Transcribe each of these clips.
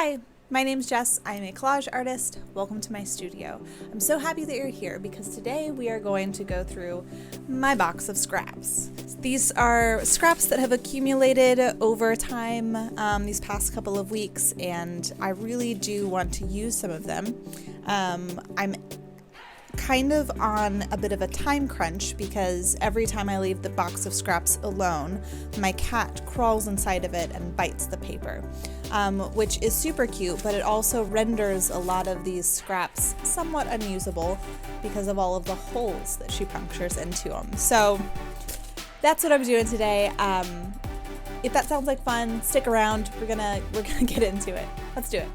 Hi, my name's Jess. I am a collage artist. Welcome to my studio. I'm so happy that you're here because today we are going to go through my box of scraps. These are scraps that have accumulated over time these past couple of weeks, and I really do want to use some of them. I'm kind of on a bit of a time crunch because every time I leave the box of scraps alone, my cat crawls inside of it and bites the paper, which is super cute, but it also renders a lot of these scraps somewhat unusable because of all of the holes that she punctures into them. So that's what I'm doing today. If that sounds like fun, stick around. We're gonna get into it. Let's do it.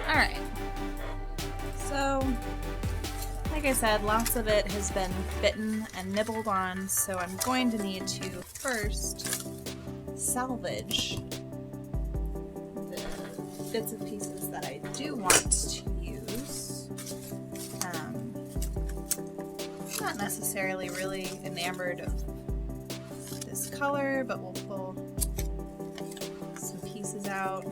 Alright, so like I said, lots of it has been bitten and nibbled on, so I'm going to need to first salvage the bits and pieces that I do want to use. Not necessarily really enamored of this color, but we'll pull some pieces out.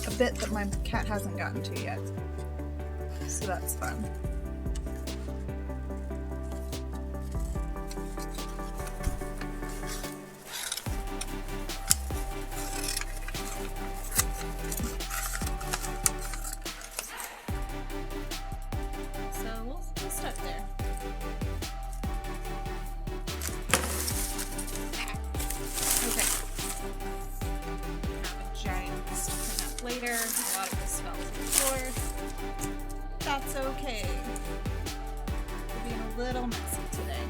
A bit that my cat hasn't gotten to yet, so that's fun. So we'll start there. Okay. Later, a lot of this fell to the floor. That's okay. We're being a little messy today.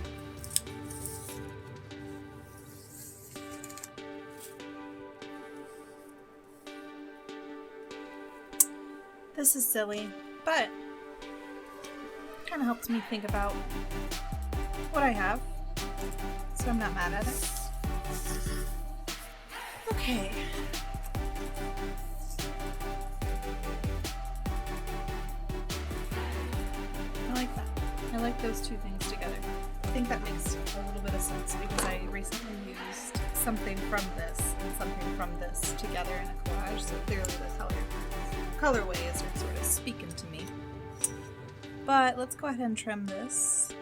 This is silly, but kind of helps me think about what I have, so I'm not mad at it. Okay. I like those two things together. I think that makes a little bit of sense because I recently used something from this and something from this together in a collage, so clearly the colorways are sort of speaking to me. But let's go ahead and trim this.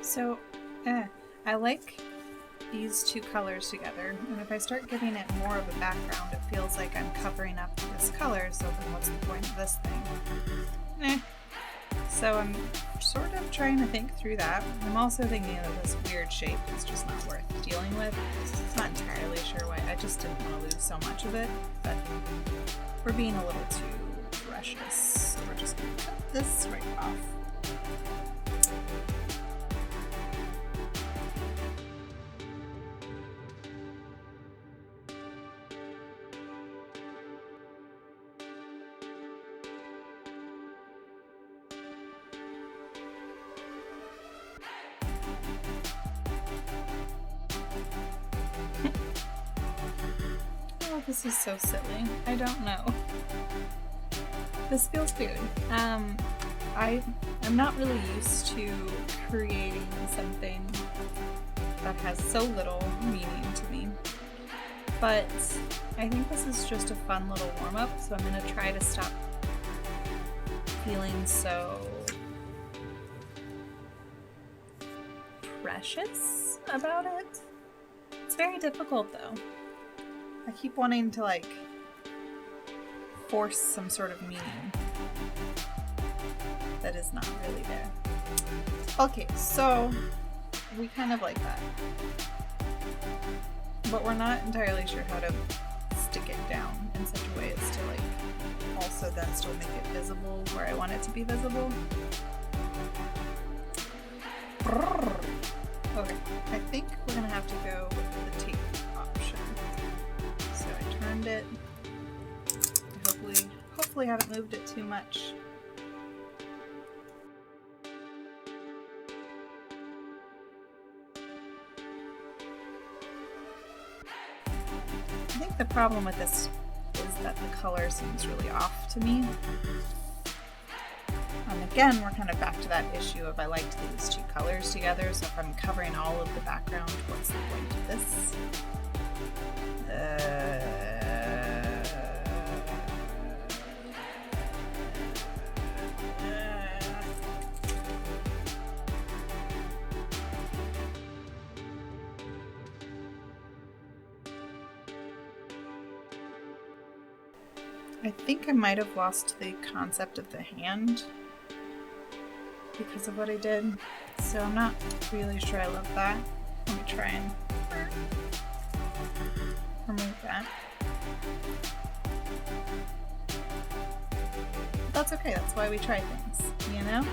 So, I like these two colors together, and if I start giving it more of a background, it feels like I'm covering up this color, so then what's the point of this thing? So I'm sort of trying to think through that. I'm also thinking that this weird shape is just not worth dealing with. I'm not entirely sure why. I just didn't want to lose so much of it, but we're being a little too precious, so we're just going to cut this right off. Oh, this is so silly. I don't know. This feels weird. I'm not really used to creating something that has so little meaning to me. But I think this is just a fun little warm-up, so I'm going to try to stop feeling so precious about it. It's very difficult though. I keep wanting to force some sort of meaning that is not really there. Okay, so we kind of like that, but we're not entirely sure how to stick it down in such a way as to like also then still make it visible where I want it to be visible. Okay, I think we're gonna have to go with the tape option. So I turned it. Hopefully haven't moved it too much. I think the problem with this is that the color seems really off to me. Again, we're kind of back to that issue of I liked these two colors together, so if I'm covering all of the background, what's the point of this? I think I might have lost the concept of the hand because of what I did, so I'm not really sure I love that. Let me try and remove that. But that's okay, that's why we try things, you know?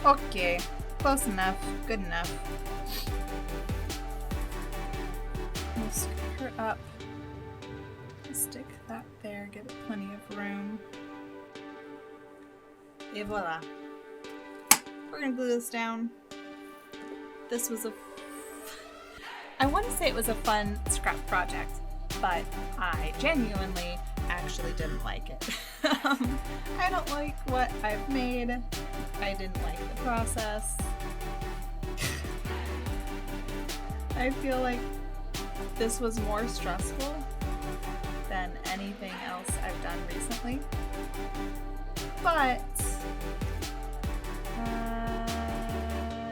Okay, close enough, good enough. We'll scoot her up. Stick that there, give it plenty of room. Et voila. We're gonna glue this down. This was I want to say it was a fun scrap project, but I genuinely actually didn't like it. I don't like what I've made. I didn't like the process. I feel like this was more stressful than anything else I've done recently. But,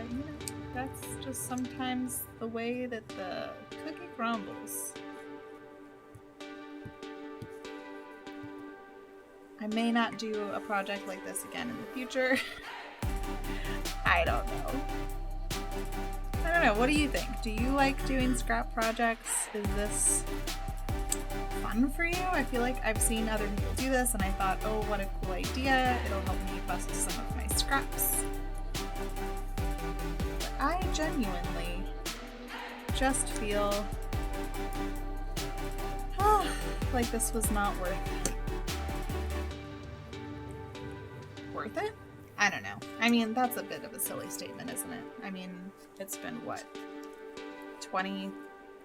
you know, that's just sometimes the way that the cookie crumbles. I may not do a project like this again in the future. I don't know. I don't know, what do you think? Do you like doing scrap projects? Is this fun for you? I feel like I've seen other people do this and I thought, oh, what a cool idea. It'll help me bust some of my scraps. But I genuinely just feel like this was not worth it? I don't know. I mean, that's a bit of a silly statement, isn't it? I mean, it's been what? 20,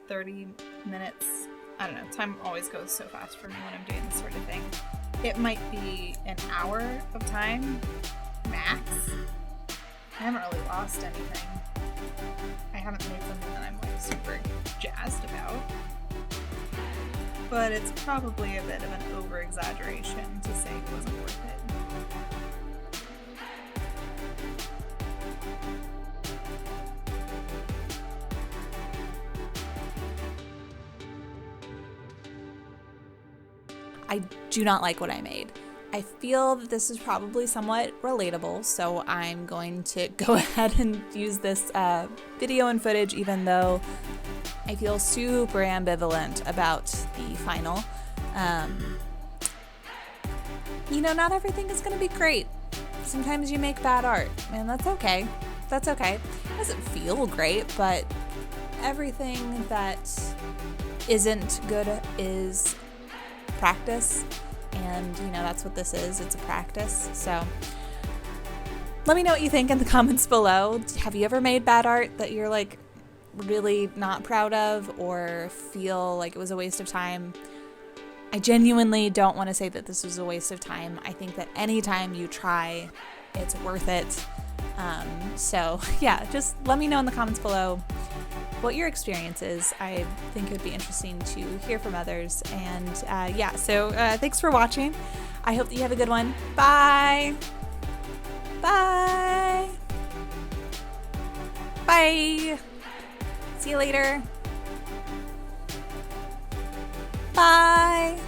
30 minutes? I don't know. Time always goes so fast for me when I'm doing this sort of thing. It might be an hour of time, max. I haven't really lost anything. I haven't made something that I'm like super jazzed about. But it's probably a bit of an over-exaggeration to say it wasn't worth it. I do not like what I made. I feel that this is probably somewhat relatable, so I'm going to go ahead and use this video and footage, even though I feel super ambivalent about the final. You know, not everything is going to be great. Sometimes you make bad art, and that's okay. That's okay. It doesn't feel great, but everything that isn't good is practice, and you know, that's what this is. It's a practice. So let me know what you think in the comments below. Have you ever made bad art that you're like really not proud of or feel like it was a waste of time? I genuinely don't want to say that this was a waste of time. I think that anytime you try, it's worth it. So yeah, just let me know in the comments below what your experience is. I think it would be interesting to hear from others. And yeah, so thanks for watching. I hope that you have a good one. Bye. Bye. Bye. See you later. Bye.